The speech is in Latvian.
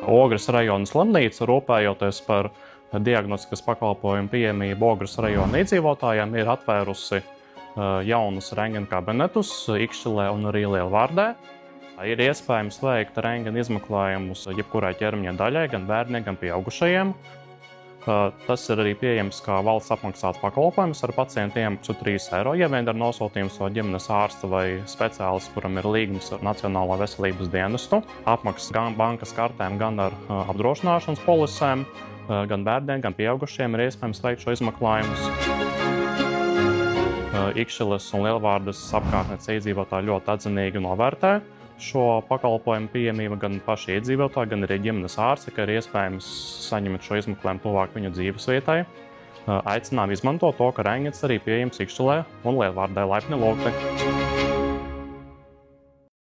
Ogres rajona slimnīca, rūpējoties par diagnostikas pakalpojumu pieejamību Ogres rajona iedzīvotājiem, ir atvērusi jaunus rentgena kabinetus Ikšķilē un arī Lielvārdē. Ir iespējams veikt rentgena izmeklējumus jebkurai ķermeņa daļai, gan bērniem, gan pieaugušajiem. Tas ir arī pieejams kā valsts apmaksāts pakalpojums ar pacientu iemaksu 3 eiro, ja vien ir nosūtījums no ģimenes ārsta vai speciālists, kuram ir līgums ar Nacionālo veselības dienestu. Apmaksas gan bankas kartēm, gan ar apdrošināšanas polisēm, gan bērniem, gan pieaugušiem ir iespējams veikt šo izmeklējumus. Ikšķiles un Lielvārdes apkārtnes iedzīvotāji ļoti atzinīgi novērtē šo pakalpojumu pieejamību, gan paši iedzīvotāji, gan arī ģimenes ārsti, ka ir iespējams saņemt šo izmeklējumu tuvāk viņu dzīvesvietai. Aicinām izmantot to, ka rentgens arī pieejams Ikšķilē un Lielvārdē. Laipni lūgti!